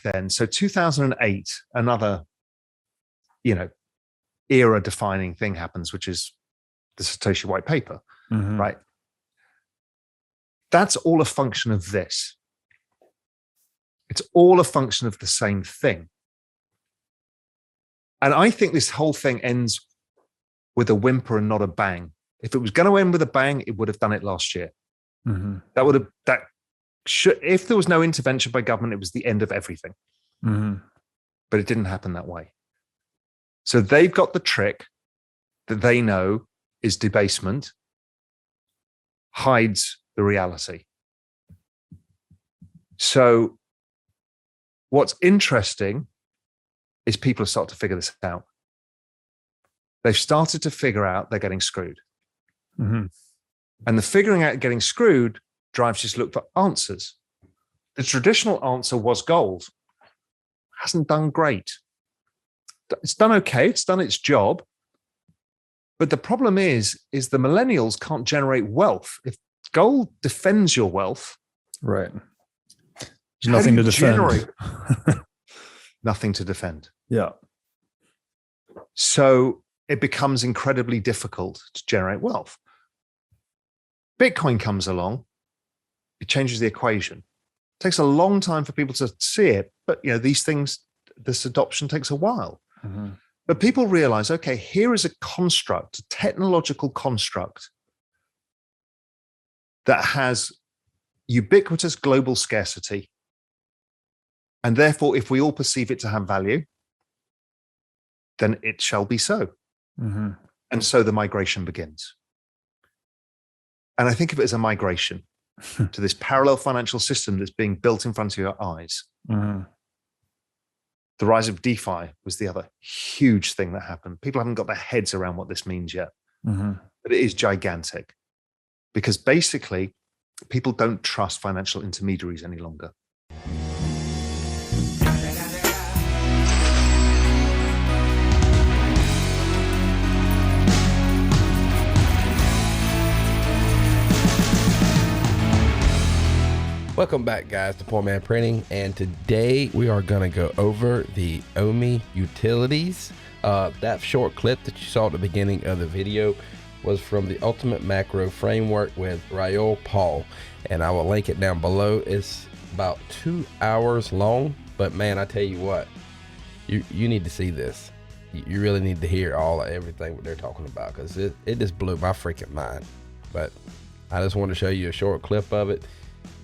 back then, so 2008, another, era defining thing happens, which is the Satoshi white paper, right? That's all a function of this. It's all a function of the same thing. And I think this whole thing ends with a whimper and not a bang. If it was going to end with a bang, it would have done it last year. If there was no intervention by government, it was the end of everything. But it didn't happen that way. So they've got the trick that they know is debasement, hides the reality. So what's interesting is people have started to figure this out. They've started to figure out they're getting screwed. And the figuring out getting screwed drives you to look for answers. The traditional answer was gold. Hasn't done great. It's done okay. It's done its job. But the problem is the millennials can't generate wealth. If gold defends your wealth, right? There's nothing to defend. Nothing to defend. Yeah. So it becomes incredibly difficult to generate wealth. Bitcoin comes along, it changes the equation. It takes a long time for people to see it, but these things, this adoption takes a while. But people realize, okay, here is a construct, a technological construct that has ubiquitous global scarcity. And therefore, if we all perceive it to have value, then it shall be so. And so the migration begins. And I think of it as a migration to this parallel financial system that's being built in front of your eyes. The rise of DeFi was the other huge thing that happened. People haven't got their heads around what this means yet. But it is gigantic. Because basically, people don't trust financial intermediaries any longer. Welcome back, guys, to Poor Man Printing, and today we are going to go over the OMI Utilities. That short clip that you saw at the beginning of the video was from the Ultimate Macro Framework with Raoul Paul, and I will link it down below. It's about 2 hours long, but man, I tell you what, you need to see this. You really need to hear everything what they're talking about, because it just blew my freaking mind. But I just want to show you a short clip of it.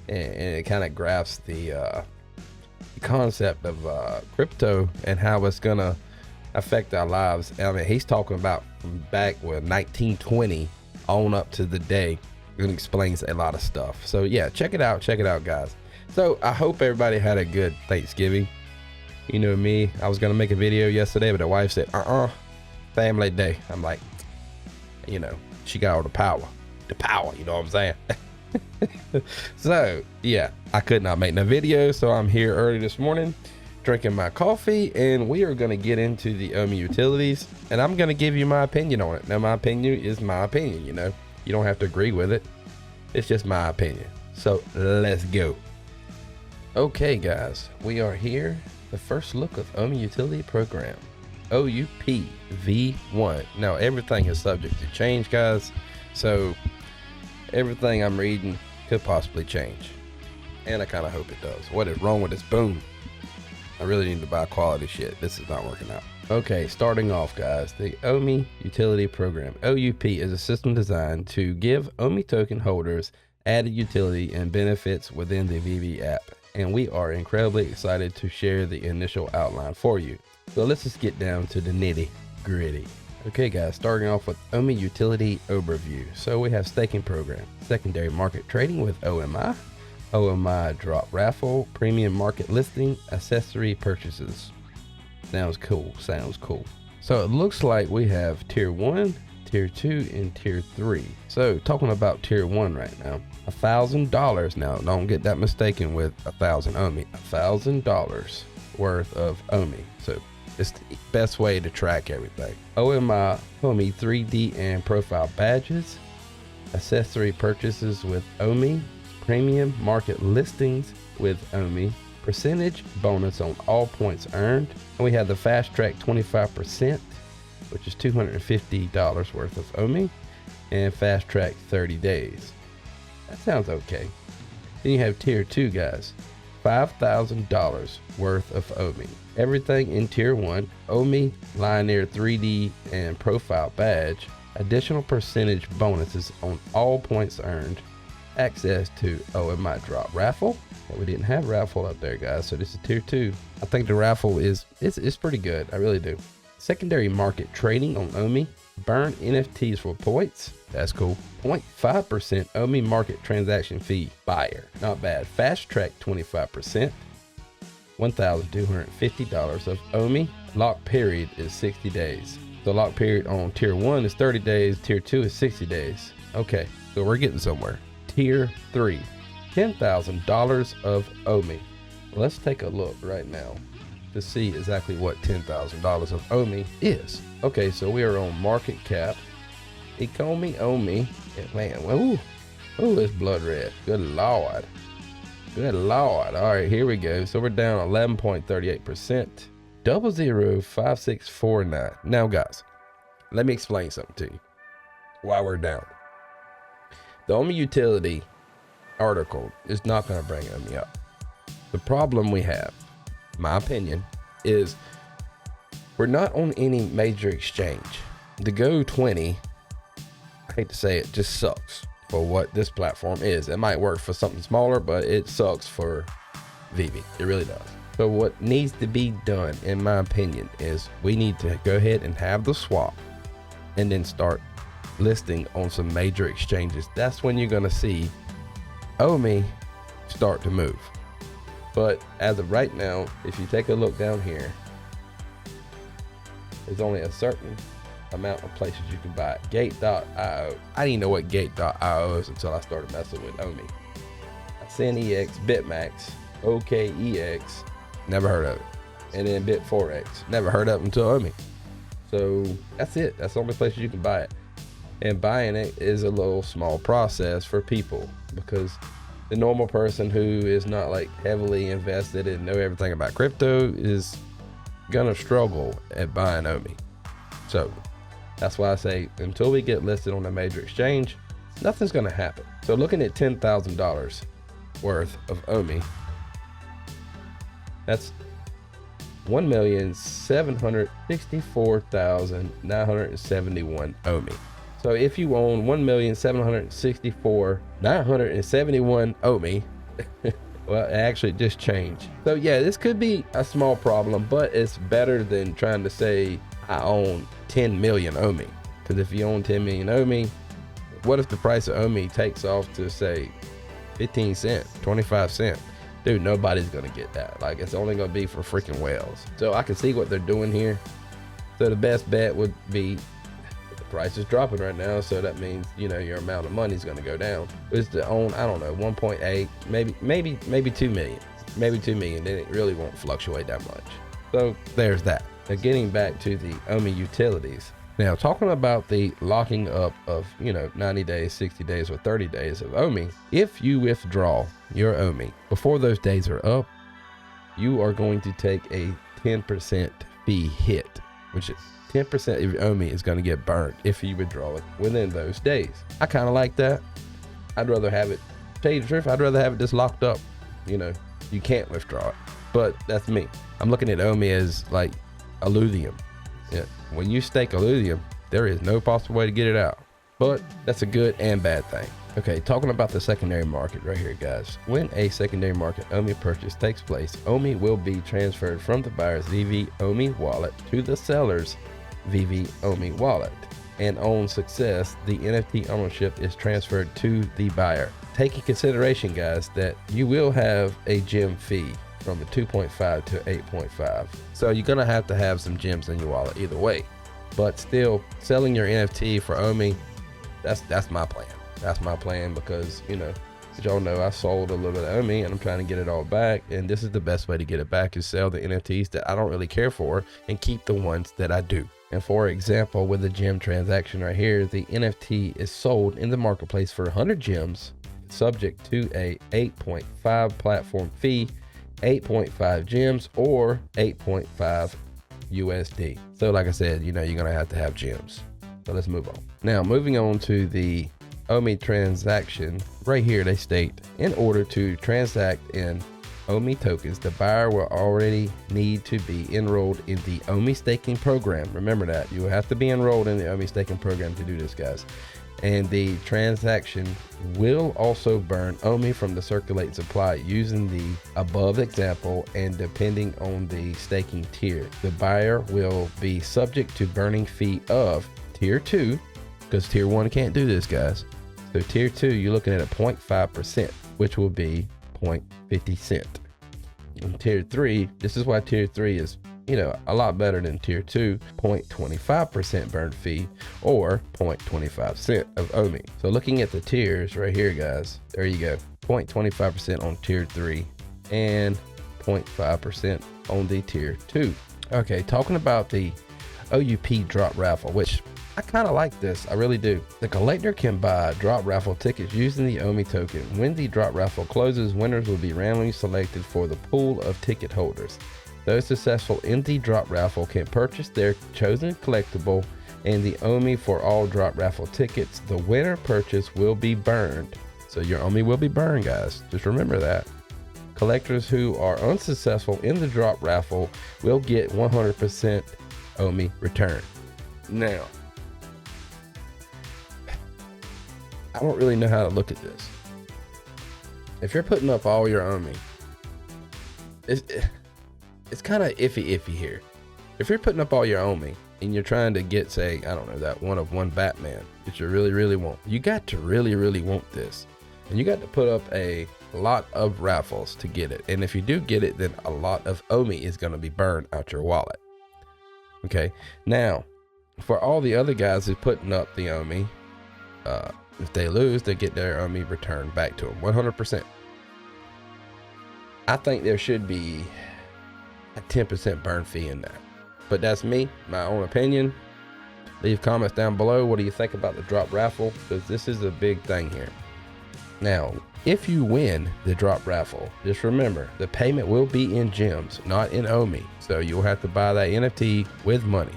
And it kind of grasps the concept of crypto and how it's gonna affect our lives. I mean, he's talking about from back with 1920 on up to the day. It explains a lot of stuff. So yeah, check it out, guys. So I hope everybody had a good Thanksgiving. You know me, I was gonna make a video yesterday, but the wife said, family day. I'm like, she got all the power, you know what I'm saying? So yeah, I could not make no video, so I'm here early this morning drinking my coffee, and we are going to get into the OMI Utilities, and I'm going to give you my opinion on it. Now, my opinion is my opinion. You don't have to agree with it. It's just my opinion. So let's go. Okay, guys, we are here. The first look of OMI Utility Program, OUP V1. Now, everything is subject to change, guys. So everything I'm reading could possibly change, and I kind of hope it does. What is wrong with this? Boom. I really need to buy quality shit. This is not working out. Okay, starting off, guys, the OMI Utility Program, OUP, is a system designed to give OMI token holders added utility and benefits within the VV app, and we are incredibly excited to share the initial outline for you. So let's just get down to the nitty gritty. Okay, guys, starting off with OMI Utility Overview. So we have staking program, secondary market trading with OMI, OMI drop raffle, premium market listing, accessory purchases. Sounds cool. So it looks like we have tier 1, tier 2, and tier 3. So talking about tier 1 right now, $1,000. Now don't get that mistaken with 1,000 OMI. $1,000 worth of OMI. So it's the best way to track everything. OMI 3D and profile badges, accessory purchases with OMI, premium market listings with OMI, percentage bonus on all points earned. And we have the fast track 25%, which is $250 worth of OMI, and fast track 30 days. That sounds okay. Then you have tier 2, guys. $5,000 worth of OMI. Everything in tier 1, OMI, Linear 3D, and profile badge. Additional percentage bonuses on all points earned. Access to OMI drop raffle. We didn't have raffle up there, guys, so this is tier 2. I think the raffle is pretty good. I really do. Secondary market trading on OMI. Burn NFTs for points. That's cool. 0.5% OMI market transaction fee buyer. Not bad. Fast track 25%. $1,250 of OMI. Lock period is 60 days. The lock period on tier 1 is 30 days. Tier 2 is 60 days. Okay, so we're getting somewhere. Tier 3. $10,000 of OMI. Let's take a look right now to see exactly what $10,000 of OMI is. Okay, so we are on market cap. Economy OMI. Man, ooh, it's blood red. Good Lord. Good Lord. All right, here we go. So we're down 11.38%. 005649. Now, guys, let me explain something to you why we're down. The OMI utility article is not going to bring OMI up. The problem we have, my opinion, is we're not on any major exchange. The Go 20, I hate to say it, just sucks for what this platform is. It might work for something smaller, but it sucks for VV. It really does. So what needs to be done, in my opinion, is we need to go ahead and have the swap and then start listing on some major exchanges. That's when you're going to see OMI start to move. But as of right now, if you take a look down here, there's only a certain amount of places you can buy it. Gate.io. I didn't even know what Gate.io is until I started messing with OMI. SynEX, Bitmax, OKEX, never heard of it. And then Bitforex, never heard of it until OMI. So that's it. That's the only place you can buy it. And buying it is a little small process for people, because the normal person who is not like heavily invested and know everything about crypto is gonna struggle at buying OMI. So that's why I say until we get listed on a major exchange, nothing's gonna happen. So looking at $10,000 worth of OMI, that's 1,764,971 OMI. So if you own 1,764,971 OMI, well, it actually just changed. So yeah, this could be a small problem, but it's better than trying to say I own 10 million OMI. Because if you own 10 million OMI, what if the price of OMI takes off to say 15 cents, 25 cents? Dude, nobody's gonna get that. Like, it's only gonna be for freaking whales. So I can see what they're doing here. So the best bet would be, the price is dropping right now, so that means, you know, your amount of money is going to go down. It's to own, I don't know, 1.8, maybe 2 million, maybe 2 million. Then it really won't fluctuate that much. So there's that. Now getting back to the OMI utilities. Now talking about the locking up of, you know, 90 days, 60 days, or 30 days of OMI. If you withdraw your OMI before those days are up, you are going to take a 10% fee hit, which is 10% of your OMI is going to get burned if you withdraw it within those days. I kind of like that. I'd rather have it, tell you the truth, I'd rather have it just locked up. You know, you can't withdraw it, but that's me. I'm looking at OMI as like Illuvium. Yeah. When you stake Illuvium, there is no possible way to get it out, but that's a good and bad thing. Okay, talking about the secondary market right here, guys. When a secondary market OMI purchase takes place, OMI will be transferred from the buyer's VV OMI wallet to the seller's VV OMI wallet. And on success, the NFT ownership is transferred to the buyer. Take in consideration, guys, that you will have a gem fee from the 2.5 to 8.5. So you're gonna have to have some gems in your wallet either way. But still, selling your NFT for OMI, that's my plan. That's my plan, because, you know, as y'all know, I sold a little bit of OMI and I'm trying to get it all back. And this is the best way to get it back, is sell the NFTs that I don't really care for and keep the ones that I do. And for example, with the gem transaction right here, the NFT is sold in the marketplace for 100 gems, subject to a 8.5 platform fee 8.5 gems or 8.5 USD. So like I said, you're going to have gems. So let's move on. Now, moving on to the OMI transaction. Right here, they state, in order to transact in OMI tokens, the buyer will already need to be enrolled in the OMI staking program. Remember that. You will have to be enrolled in the OMI staking program to do this, guys. And the transaction will also burn OMI from the circulating supply using the above example, and depending on the staking tier. The buyer will be subject to burning fee of tier 2, because tier 1 can't do this, guys. So tier 2, you're looking at a 0.5%, which will be 0.50 cent. And tier 3, this is why tier 3 is, a lot better than tier 2, 0.25% burn fee or 0.25 cent of OMI. So looking at the tiers right here, guys, there you go. 0.25% on tier 3 and 0.5% on the tier 2. Okay, talking about the OUP drop raffle, which I kind of like this. I really do. The collector can buy drop raffle tickets using the OMI token. When the drop raffle closes, winners will be randomly selected for the pool of ticket holders. Those successful in the drop raffle can purchase their chosen collectible and the OMI for all drop raffle tickets. The winner purchase will be burned. So your OMI will be burned, guys. Just remember that. Collectors who are unsuccessful in the drop raffle will get 100% OMI return. Now, I don't really know how to look at this. If you're putting up all your OMI, it's kind of iffy here. If you're putting up all your OMI and you're trying to get, say, I don't know, that one of one Batman that you really want, you got to really want this. And you got to put up a lot of raffles to get it. And if you do get it, then a lot of OMI is going to be burned out your wallet. Okay. Now, for all the other guys who's putting up the OMI, if they lose, they get their OMI returned back to them 100%. I think there should be a 10% burn fee in that, but that's me, my own opinion. Leave comments down below. What do you think about the drop raffle? Because this is a big thing here. Now, if you win the drop raffle, just remember the payment will be in gems, not in OMI. So you'll have to buy that NFT with money.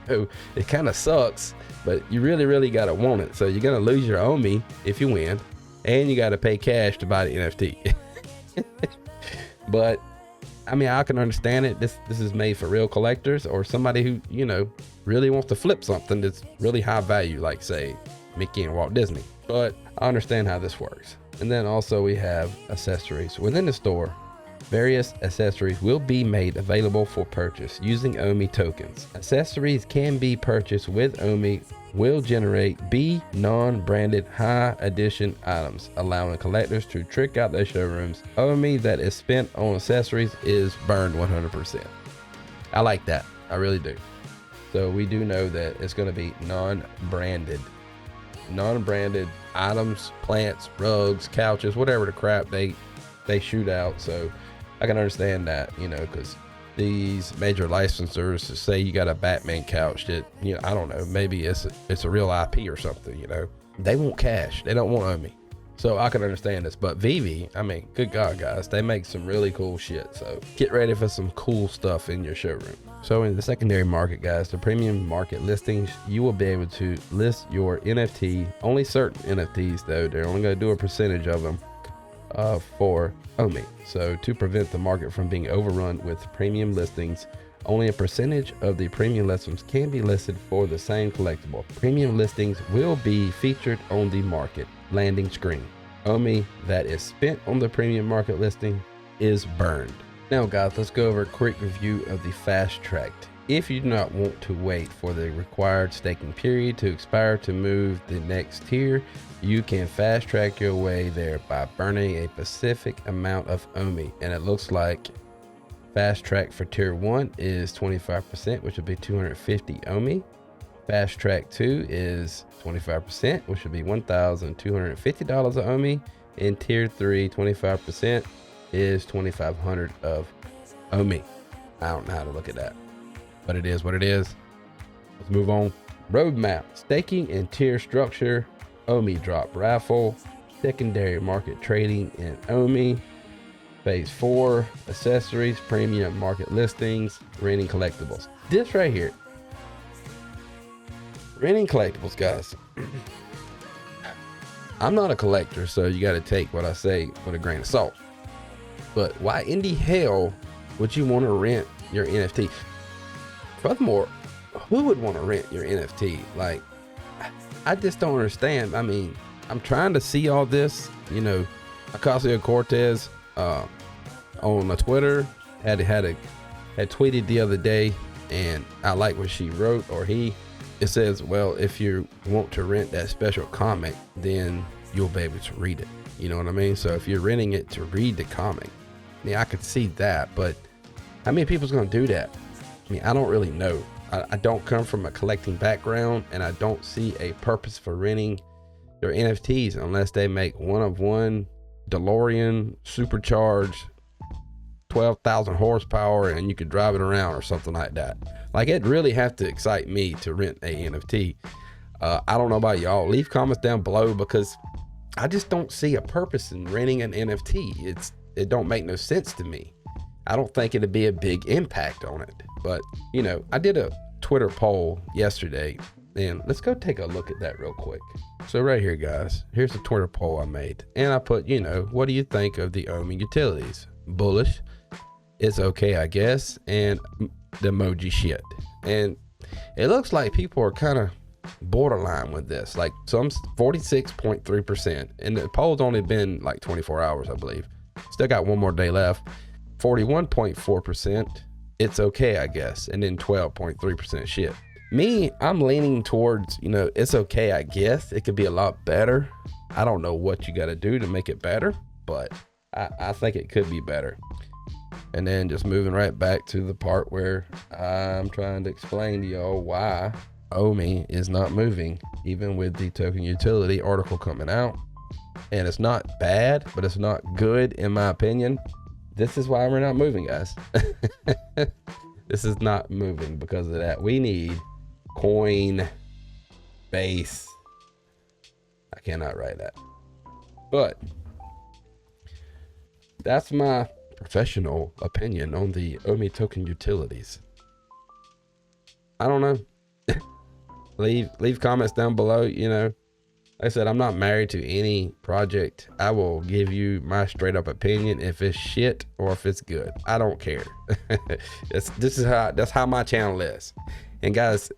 So it kind of sucks, but you really got to want it. So you're going to lose your OMI if you win, and you got to pay cash to buy the NFT. But I mean, I can understand it. This is made for real collectors or somebody who, really wants to flip something that's really high value, like say Mickey and Walt Disney. But I understand how this works. And then also we have accessories. Within the store, various accessories will be made available for purchase using OMI tokens. Accessories can be purchased with OMI, will generate B non-branded high edition items, allowing collectors to trick out their showrooms. OMI that is spent on accessories is burned 100%. I like that. I really do. So we do know that it's going to be non-branded items, plants, rugs, couches, whatever the crap they shoot out. So I can understand that, because these major licensors to say you got a Batman couch that, I don't know, maybe it's a real IP or something, they want cash. They don't want OMI. So I can understand this, but Vivi, I mean, good God, guys, they make some really cool shit. So get ready for some cool stuff in your showroom. So in the secondary market, guys, the premium market listings, you will be able to list your NFT, only certain NFTs though, they're only going to do a percentage of them for OMI. So to prevent the market from being overrun with premium listings, only a percentage of the premium listings can be listed for the same collectible. Premium listings will be featured on the market landing screen. OMI that is spent on the premium market listing is burned. Now guys, let's go over a quick review of the fast track. If you do not want to wait for the required staking period to expire to move the next tier, you can fast track your way there by burning a specific amount of OMI. And it looks like fast track for tier 1 is 25%, which would be 250 OMI. Fast track 2 is 25%, which would be $1,250 of OMI. In tier 3, 25% is 2,500 of OMI. I don't know how to look at that, but it is what it is. Let's move on. Roadmap: staking and tier structure, OMI drop raffle, secondary market trading in OMI, Phase 4, accessories, premium market listings, renting collectibles. This right here, renting collectibles, guys. I'm not a collector, so you got to take what I say with a grain of salt. But why in the hell would you want to rent your NFT? Furthermore, who would want to rent your NFT? Like, I just don't understand. I mean, I'm trying to see all this. You know, Ocasio-Cortez on Twitter had tweeted the other day, and I like what she wrote, or he. It says, well, if you want to rent that special comic, then you'll be able to read it. You know what I mean? So if you're renting it to read the comic, yeah, I could see that, but how many people's gonna do that? I mean, I don't really know. I don't come from a collecting background, and I don't see a purpose for renting your NFTs unless they make one of one DeLorean supercharged 12,000 horsepower and you could drive it around or something like that. Like, it really have to excite me to rent a NFT. I don't know about y'all. Leave comments down below, because I just don't see a purpose in renting an NFT. It don't make no sense to me. I don't think it'd be a big impact on it. But, you know, I did a Twitter poll yesterday, and let's go take a look at that real quick. So right here, guys, here's the Twitter poll I made. And I put, you know, what do you think of the OMI Utilities? Bullish. It's okay, I guess. And the emoji shit. And it looks like people are kind of borderline with this. Like, some 46.3%. And the poll's only been like 24 hours, I believe. Still got one more day left. 41.4%. It's okay, I guess. And then 12.3% shit. Me, I'm leaning towards, you know, it's okay, I guess. It could be a lot better. I don't know what you got to do to make it better, but I think it could be better. And then just moving right back to the part where I'm trying to explain to y'all why OMI is not moving, even with the token utility article coming out. And it's not bad, but it's not good, in my opinion. This is why we're not moving, guys. This is not moving because of that. We need Coinbase. I cannot write that. But that's my professional opinion on the OMI token utilities. I don't know. leave comments down below. You know, like I said, I'm not married to any project. I will give you my straight up opinion if it's shit or if it's good. I don't care. That's how my channel is. And guys,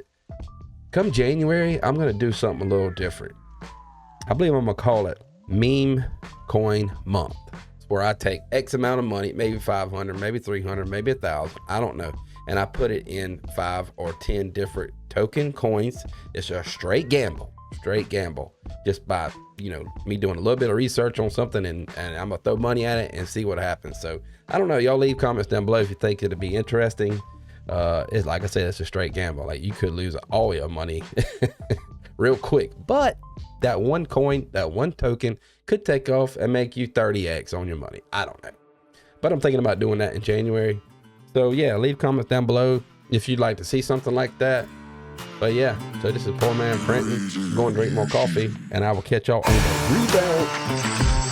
come January, I'm gonna do something a little different. I believe I'm gonna call it Meme Coin Month. It's where I take X amount of money, maybe 500, maybe 300, maybe 1,000, I don't know, and I put it in 5 or 10 different token coins. It's a straight gamble, just by, you know, me doing a little bit of research on something, and I'm gonna throw money at it and see what happens. So I don't know, y'all leave comments down below if you think it'd be interesting. It's like I said, it's a straight gamble. Like, you could lose all your money real quick, but that one coin, that one token could take off and make you 30x on your money. I don't know, but I'm thinking about doing that in January. So yeah, leave comments down below if you'd like to see something like that. But yeah, so this is Poor Man Printing. Go and drink more coffee, and I will catch y'all on the rebound.